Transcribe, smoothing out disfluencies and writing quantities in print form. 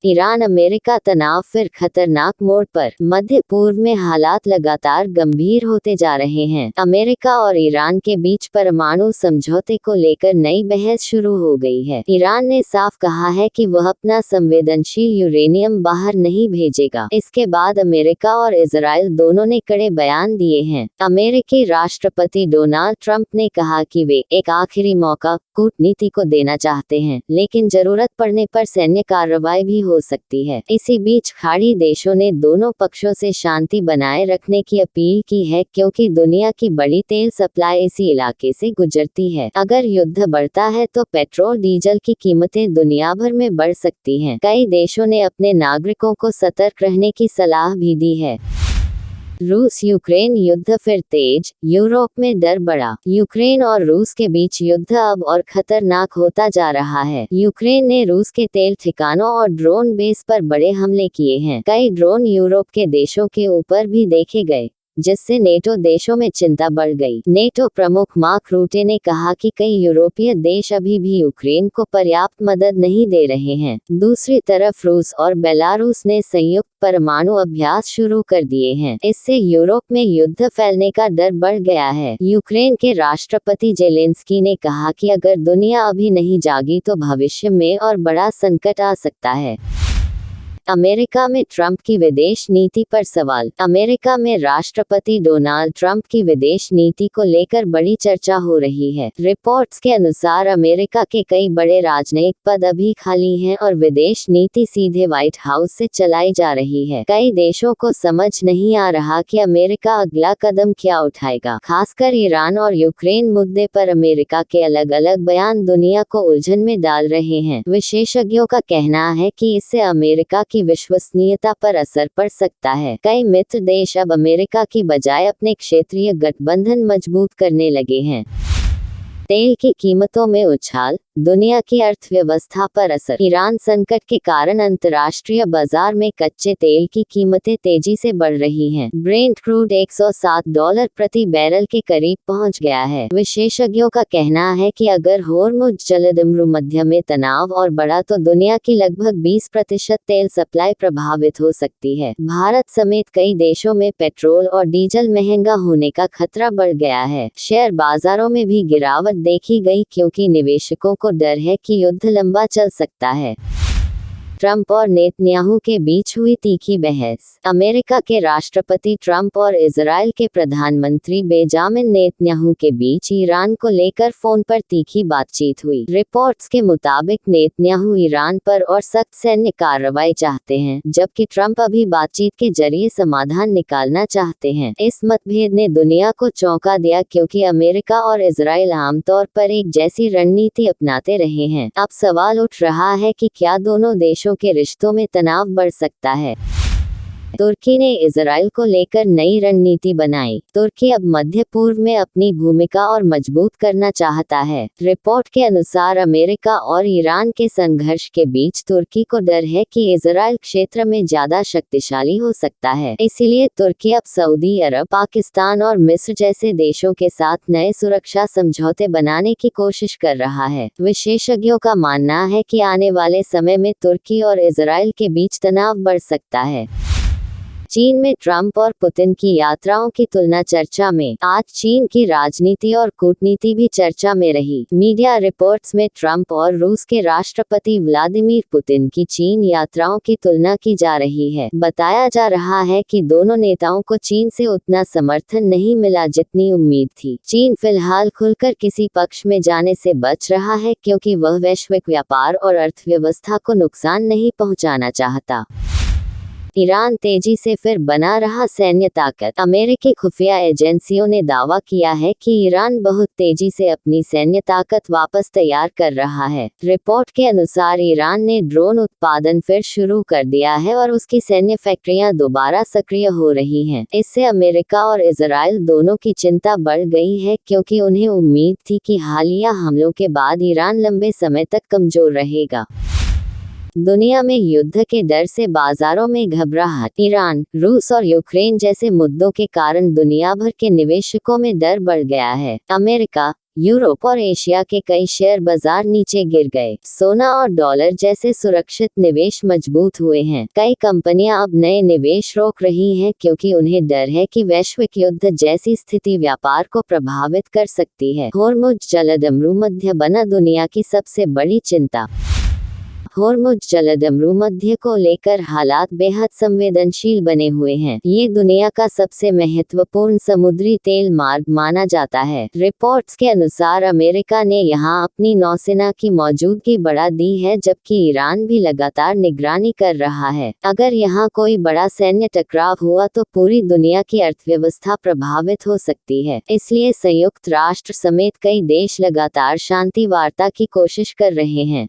Iran America तनाव फिर खतरनाक मोड़ पर। मध्य पूर्व में हालात लगातार गंभीर होते जा रहे हैं। अमेरिका और ईरान के बीच परमाणु समझौते को लेकर नई बहस शुरू हो गई है। ईरान ने साफ कहा है कि वह अपना संवेदनशील यूरेनियम बाहर नहीं भेजेगा। इसके बाद अमेरिका और इजराइल दोनों ने कड़े बयान दिए हैं। अमेरिकी राष्ट्रपति डोनाल्ड ट्रंप ने कहा कि वे एक आखिरी मौका कूटनीति को देना चाहते हैं, लेकिन जरूरत पड़ने पर सैन्य कार्रवाई भी हो सकती है। इसी बीच खाड़ी देशों ने दोनों पक्षों से शांति बनाए रखने की अपील की है, क्योंकि दुनिया की बड़ी तेल सप्लाई इसी इलाके से गुजरती है। अगर युद्ध बढ़ता है तो पेट्रोल डीजल की कीमतें दुनिया भर में बढ़ सकती हैं। कई देशों ने अपने नागरिकों को सतर्क रहने की सलाह भी दी है। रूस यूक्रेन युद्ध फिर तेज, यूरोप में डर बढ़ा। यूक्रेन और रूस के बीच युद्ध अब और खतरनाक होता जा रहा है। यूक्रेन ने रूस के तेल ठिकानों और ड्रोन बेस पर बड़े हमले किए हैं। कई ड्रोन यूरोप के देशों के ऊपर भी देखे गए, जिससे नेटो देशों में चिंता बढ़ गई। नेटो प्रमुख मार्क रूटे ने कहा कि कई यूरोपीय देश अभी भी यूक्रेन को पर्याप्त मदद नहीं दे रहे हैं। दूसरी तरफ रूस और बेलारूस ने संयुक्त परमाणु अभ्यास शुरू कर दिए हैं। इससे यूरोप में युद्ध फैलने का डर बढ़ गया है। यूक्रेन के राष्ट्रपति जेलेंस्की ने कहा कि अगर दुनिया अभी नहीं जागी तो भविष्य में और बड़ा संकट आ सकता है। अमेरिका में ट्रंप की विदेश नीति पर सवाल। अमेरिका में राष्ट्रपति डोनाल्ड ट्रंप की विदेश नीति को लेकर बड़ी चर्चा हो रही है। रिपोर्ट्स के अनुसार अमेरिका के कई बड़े राजनयिक पद अभी खाली हैं और विदेश नीति सीधे व्हाइट हाउस से चलाई जा रही है। कई देशों को समझ नहीं आ रहा कि अमेरिका अगला कदम क्या उठाएगा। खासकर ईरान और यूक्रेन मुद्दे पर अमेरिका के अलग अलग बयान दुनिया को उलझन में डाल रहे हैं। विशेषज्ञों का कहना है कि इससे अमेरिका की विश्वसनीयता पर असर पड़ सकता है। कई मित्र देश अब अमेरिका की बजाय अपने क्षेत्रीय गठबंधन मजबूत करने लगे हैं। तेल की कीमतों में उछाल, दुनिया की अर्थव्यवस्था पर असर। ईरान संकट के कारण अंतर्राष्ट्रीय बाजार में कच्चे तेल की कीमतें तेजी से बढ़ रही हैं। ब्रेंट क्रूड $107 प्रति बैरल के करीब पहुंच गया है। विशेषज्ञों का कहना है कि अगर होर्मुज जलसंधि में तनाव और बढ़ा तो दुनिया की लगभग 20% तेल सप्लाई प्रभावित हो सकती है। भारत समेत कई देशों में पेट्रोल और डीजल महंगा होने का खतरा बढ़ गया है। शेयर बाजारों में भी गिरावट देखी गई, क्योंकि निवेशकों को डर है कि युद्ध लंबा चल सकता है। ट्रंप और नेतन्याहू के बीच हुई तीखी बहस। अमेरिका के राष्ट्रपति ट्रंप और इजराइल के प्रधानमंत्री बेंजामिन नेतन्याहू के बीच ईरान को लेकर फोन पर तीखी बातचीत हुई। रिपोर्ट्स के मुताबिक नेतन्याहू ईरान पर और सख्त सैन्य कार्रवाई चाहते हैं, जबकि ट्रंप अभी बातचीत के जरिए समाधान निकालना चाहते हैं। इस मतभेद ने दुनिया को चौंका दिया, क्योंकि अमेरिका और इजराइल आमतौर पर एक जैसी रणनीति अपनाते रहे हैं। अब सवाल उठ रहा है कि क्या दोनों देशों के रिश्तों में तनाव बढ़ सकता है। तुर्की ने इजराइल को लेकर नई रणनीति बनाई। तुर्की अब मध्य पूर्व में अपनी भूमिका और मजबूत करना चाहता है। रिपोर्ट के अनुसार अमेरिका और ईरान के संघर्ष के बीच तुर्की को डर है कि इजराइल क्षेत्र में ज्यादा शक्तिशाली हो सकता है। इसीलिए तुर्की अब सऊदी अरब, पाकिस्तान और मिस्र जैसे देशों के साथ नए सुरक्षा समझौते बनाने की कोशिश कर रहा है। विशेषज्ञों का मानना है कि आने वाले समय में तुर्की और इजराइल के बीच तनाव बढ़ सकता है। चीन में ट्रंप और पुतिन की यात्राओं की तुलना चर्चा में। आज चीन की राजनीति और कूटनीति भी चर्चा में रही। मीडिया रिपोर्ट्स में ट्रंप और रूस के राष्ट्रपति व्लादिमीर पुतिन की चीन यात्राओं की तुलना की जा रही है। बताया जा रहा है कि दोनों नेताओं को चीन से उतना समर्थन नहीं मिला जितनी उम्मीद थी। चीन फिलहाल खुलकर किसी पक्ष में जाने से बच रहा है, क्योंकि वह वैश्विक व्यापार और अर्थव्यवस्था को नुकसान नहीं पहुंचाना चाहता। ईरान तेजी से फिर बना रहा सैन्य ताकत। अमेरिकी खुफिया एजेंसियों ने दावा किया है कि ईरान बहुत तेजी से अपनी सैन्य ताकत वापस तैयार कर रहा है। रिपोर्ट के अनुसार ईरान ने ड्रोन उत्पादन फिर शुरू कर दिया है और उसकी सैन्य फैक्ट्रियां दोबारा सक्रिय हो रही हैं। इससे अमेरिका और इजराइल दोनों की चिंता बढ़ गई है, क्योंकि उन्हें उम्मीद थी कि हालिया हमलों के बाद ईरान लंबे समय तक कमजोर रहेगा। दुनिया में युद्ध के डर से बाजारों में घबराहट। ईरान, रूस और यूक्रेन जैसे मुद्दों के कारण दुनिया भर के निवेशकों में डर बढ़ गया है। अमेरिका, यूरोप और एशिया के कई शेयर बाजार नीचे गिर गए। सोना और डॉलर जैसे सुरक्षित निवेश मजबूत हुए हैं। कई कंपनियां अब नए निवेश रोक रही हैं क्योंकि उन्हें डर है कि वैश्विक युद्ध जैसी स्थिति व्यापार को प्रभावित कर सकती है। होर्मुज जलसंधि बना दुनिया की सबसे बड़ी चिंता। होर्मुज जलसंधि को लेकर हालात बेहद संवेदनशील बने हुए हैं। ये दुनिया का सबसे महत्वपूर्ण समुद्री तेल मार्ग माना जाता है। रिपोर्ट्स के अनुसार अमेरिका ने यहां अपनी नौसेना की मौजूदगी बढ़ा दी है, जबकि ईरान भी लगातार निगरानी कर रहा है। अगर यहां कोई बड़ा सैन्य टकराव हुआ तो पूरी दुनिया की अर्थव्यवस्था प्रभावित हो सकती है। इसलिए संयुक्त राष्ट्र समेत कई देश लगातार शांति वार्ता की कोशिश कर रहे हैं।